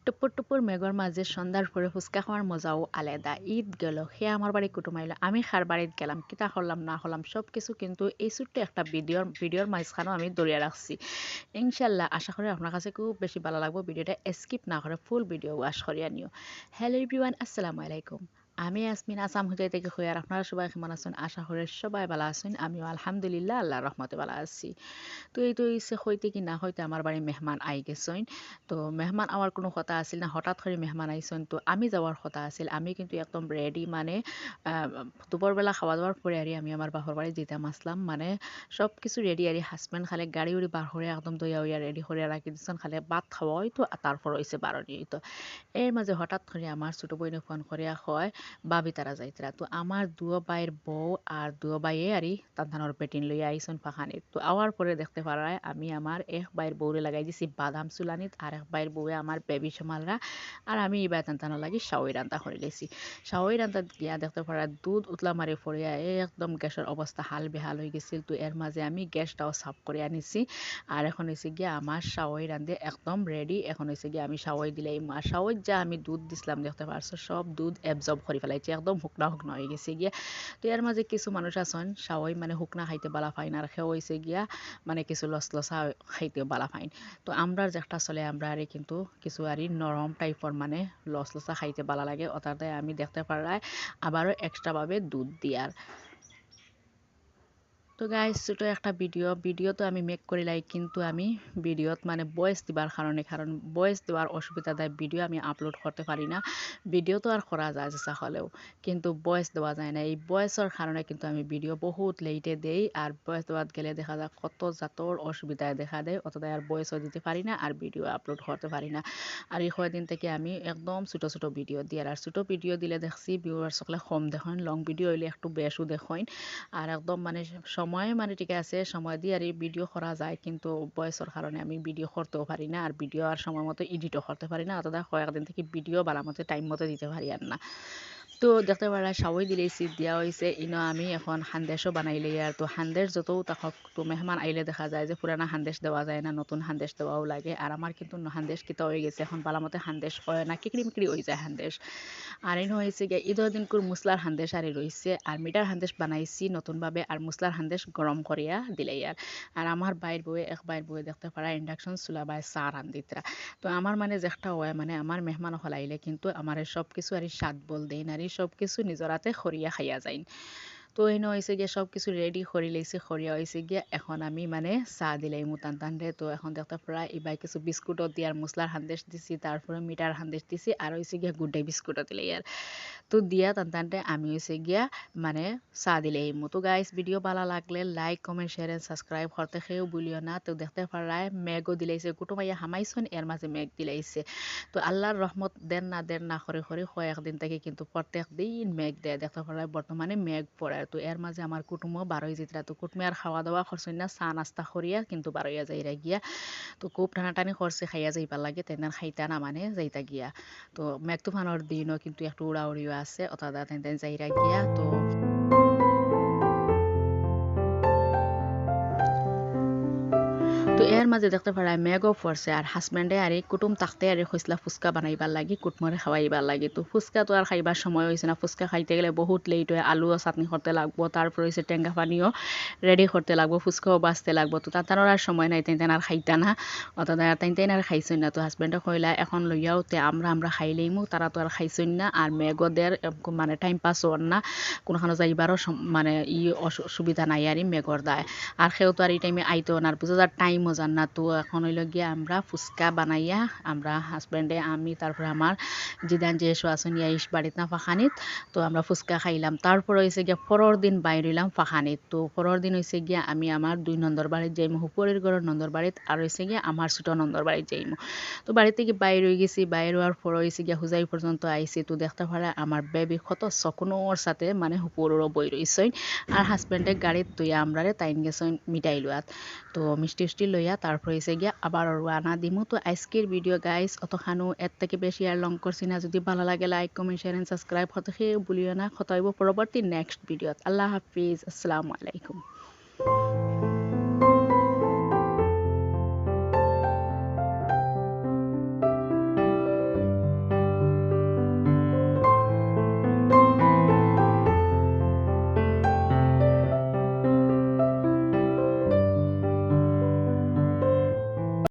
টুপুর টুপুর মেঘর মাঝে সন্ধ্যার পরে ফুচকা খাওয়ার মজাও আলাদা। ঈদ গেল, সে আমার বাড়ি কুটুম আইলো, আমি খার বাড়িত গেলাম, কিতা করলাম না করলাম সব কিছু কিন্তু এই ছোট্ট একটা ভিডিওর মাঝখানেও আমি দরিয়া রাখছি। ইনশাল্লাহ আশা করি আপনার কাছে খুব বেশি ভালো লাগবে। ভিডিওটা স্কিপ না করে ফুল ভিডিও ওয়াশ করিয়া নিও। হ্যালো এভরিওয়ান, আসসালামু আলাইকুম। আমি আসমিন আসাম হুজাই থেকে হই, আর আপনারা সবাই কেমন আছেন? আশা করি সবাই ভালো আছেন, আমিও আলহামদুলিল্লাহ আল্লাহর রহমতে ভালো আছি। তো এই তো ইচ্ছে হইতে কি না হইতে আমার বাড়ি মেহমান আই গেছইন। তো মেহমান আওয়ার কোনো কথা আছিল না, হঠাৎ করে মেহমান আইসইন, তো আমি যাওয়ার কথা আছিল। আমি কিন্তু একদম রেডি, মানে দুপুরবেলা খাওয়া দাওয়ার পরে আর আমি আমার বাপর বাড়ি যেতাম আসলাম, মানে সব কিছু রেডি আর হাজব্যান্ড খালে গাড়ি উড়ি বার করে একদম দইয়া উইয়া রেডি করে রাখি দিচ্ছেন, খালে ভাত খাওয়া হইতো আর তারপর হয়েছে বারণি হইতো। এর মাঝে হঠাৎ করে আমার ছোট বইনে ফোন করিয়া কয় বাবি তারা যাইতরা। তো আমার দুয়ো বাইয়ের বউ আর দুয়ো বাইয়ে আরই তান্তানোর পেটিন লইয়া আইসন ফাঁকানিত। তো আওয়ার পরে দেখতে পারায় আমি আমার এক বাইয়ের বউরে লাগাই দিছি বাদাম চুলানিত, আর এক বাইয়ের বউয়ে আমার বেবি সমালরা, আর আমি এবার তান্তানো লাগি সাউই রান্তা করে লেছি। সাউই রান্তা গিয়া দেখতে পারা দুধ উতলা মারি ফরিয়া একদম গ্যাসের অবস্থা হাল বেহাল হয়ে গেছিল। তো এর মাঝে আমি গ্যাসটাও সাফ করে আনিছি, আর এখন হয়েছে গিয়া আমার সাওয়াই রান্ধে একদম রেডি। এখন হয়েছে গিয়া আমি সাওয়াই দিলাই, আর সাওয়াই যা আমি দুধ দিছিলাম দেখতে পারছো সব দুধ অ্যাবজর্ব করে ফেলাইছে, একদম হুকনা হুকনা হয়ে গেছে গিয়া। তো এর মাঝে কিছু মানুষ আছেন সাওয়াই মানে হুকনা খাইতে বালা ফাইন, আর খেয়ে হয়েছে গিয়া মানে কিছু লসা খাইতেও বালা ফাইন। তো আমরা যেটা চলে আমরা আরে কিন্তু কিছু আরই নরম টাইপর মানে লসা খাইতে বালা লাগে, অর্থাৎ আমি দেখতে পারায় আবারও এক্সট্রাভাবে দুধ দিয়ার। তো গাইস ছোটো একটা ভিডিও তো আমি মেক করি লাই, কিন্তু আমি ভিডিওত মানে ভয়েস দিবার কারণ ভয়েস দেওয়ার অসুবিধা দেয়, ভিডিও আমি আপলোড করতে পারি না। ভিডিও তো আর করা যায় চেষ্টা হলেও, কিন্তু ভয়েস দেওয়া যায় না। এই ভয়েসের কারণে কিন্তু আমি ভিডিও বহুত লেটে দেই, আর ভয়েস দেওয়াত গেলে দেখা যায় কত জাতর অসুবিধায় দেখা দেয়, অতটা আর ভয়েসও দিতে পারি না আর ভিডিও আপলোড করতে পারি না। আর এই কয়দিন থেকে আমি একদম ছোটো ছোটো ভিডিও দিই, আর ছোটো ভিডিও দিলে দেখছি ভিউয়ার্স সকলে কম দেখেন, লং ভিডিও হইলে একটু বেশও দেখেন। আর একদম মানে সময় মানে ঠিক আছে, সময় দিয়ে আর এই ভিডিও করা যায়, কিন্তু বয়সের কারণে আমি ভিডিও করতেও পারি না, আর ভিডিও আর সময় মতো এডিটও করতে পারি না, অতটা কয়েকদিন থেকে ভিডিও বালা মতো টাইম মতো দিতে পারি আর না। তো দেখতে পারা সাবই দিলেছি দেওয়া হয়েছে ইনো আমি এখন হান্দেশও বানাইলে, আর তো হান্দেশ যতও থাকক তো মেহমান আইলে দেখা যায় যে পুরানা হান্দেশ দেওয়া যায় না, নতুন হান্দেশ দেওয়াও লাগে। আর আমার কিন্তু হান্দেশ কিতা হয়ে গেছে এখন বালা মতো হান্দেশ হয় না, কিকড়ি মিকড়ি হয়ে যায় হান্দেশ। আর এনে হয়েছে গিয়ে ঈদের দিন করে মুসলার হান্দেশ আরে রয়েছে, আর মিটার হান্দেশ বানাইছি নতুনভাবে, আর মুসলার হান্দেশ গরম করিয়া দিলেই আর আমার বাইর বউয়ে এক বাইর বউয়ে দেখতে পারা ইন্ডাকশন চুলা বাই চা রান্ধিতরা। তো আমার মানে যেটা হয় মানে আমার মেহমান হলাইলে কিন্তু আমার সব কিছু আর স্বাদ বল দেই না, সব কিছু নিজের হাতে খরিয়া খাইয়া যাই। তো এনে হয়েছে গিয়ে সব কিছু রেডি করে লেছি, খরিয়া হয়েছে গিয়ে এখন আমি মানে চাহ দিলাই মুতান টান রে। তো এখন দেখতে প্রায় এবার কিছু বিস্কুটও দিয়ে আর মশলার হান্দেশ দিছি, তারপরে মিঠার হান্দেশ দিছি, আর হয়েছে গিয়া গুড ডে বিস্কুটও দিলাই আর। তো দিয়া টানটানতে আমি হয়েছে গিয়া মানে চা দিলে এই মতো। গাইস ভিডিও ভালো লাগলে like comment share and subscribe করতে খেয়েও বলিও না। তো দেখতে পারায় মেঘও দিলাইছে, কুটুমাইয়া হামাইছন এর মাঝে মেঘ দিলাইছে। তো আল্লাহর রহমত দেন না করে করে কয়েকদিন থেকে কিন্তু প্রত্যেক দিন মেঘ দেয়, দেখতে পারায় বর্তমানে মেঘ পড়ে। তো এর মাঝে আমার কুটুমও বারোই যেতরা, তো কুটুমে আর খাওয়া দাওয়া করছেন না, চা নাস্তা করিয়া কিন্তু বারোইয়া যাইরা গিয়া। তো খুব টানাটানি করছে খাইয়া যাইবার লাগে, তেনার খাইতা না মানে যাইতা গিয়া। তো মেঘ তুফানোর দিনও কিন্তু একটু উড়াউড়িও আছে, অর্থাৎ তেন যাইরা গিয়া। তো তো এর মাঝে দেখতে পারা মেঘও পড়ছে, আর হাজব্যান্ডে আর এই কুটুম তাকতে আর খসলা ফুচকা বানাইবার লাগি, কুটমরে খাওয়াইবার লাগে। তো ফুচকা তো আর খাইবার সময় হয়েছে না, ফুচকা খাইতে গেলে বহুত লেট হয়, আলুও চাটনি করতে লাগবো, তারপর হয়েছে টেঙ্গা পানিও রেডি করতে লাগবো, ফুচকাও বাঁচতে লাগবো। তো তার আর সময় নাই, তেন আর খাইতা না, অর্থাৎ তেন আর খাইছই না। তো হাজব্যান্ডে কইলা এখন লইয়াও তে আমরা খাইলেইমু, তারা তো আর খাইছই না, আর মেঘদের মানে টাইম পাস হন না, কোনোখানে যাইবারও মানে অসুবিধা নাই আর মেঘর দায়। আর সেও তো আর এই টাইমে আইতো না, আর বুঝা যার টাইমও যান না। তো এখন হইল গিয়ে আমরা ফুচকা বানাইয়া আমরা হাজব্যান্ডে আমি তারপরে আমার জিদান যে এসো আসুন ইয়াইশ বাড়িত না ফাঁকানিত। তো আমরা ফুচকা খাইলাম, তারপর হয়েছে গিয়া পরের দিন বাইর হইলাম ফাঁকানিত। তো পরের দিন হয়েছে গিয়া আমি আমার 2 নন্দর বাড়িত যাইমু, হুপরের ঘরের নন্দর বাড়িত, আর হয়েছে গিয়া আমার ছোট নন্দর বাড়িত যাইমু। তো বাড়ি থেকে বাইর হয়ে গেছি, বাইর হওয়ার পর হয়েছে গিয়া হুজাই পর্যন্ত আইসি। তো দেখতে পারে আমার বেবি কত শকুনোর সাথে মানে হুপরেরও বই রইছই, আর হাজব্যান্ডে গাড়িত তুইয়া আমরারে তাইন গেছইন মিঠাই লইয়াত। তো মিষ্টি উষ্টি লইয়া তারপর হয়েছে গিয়া আবার রানা দিমু। তো আজকের ভিডিও গাইস অতখানো এর থেকে বেশি আর লং করছি না, যদি ভালো লাগে like comment share and subscribe হতে ভুলিও না। কথা হইব পরবর্তী নেক্সট ভিডিওত। আল্লাহ হাফিজ, আসসালামু আলাইকুম।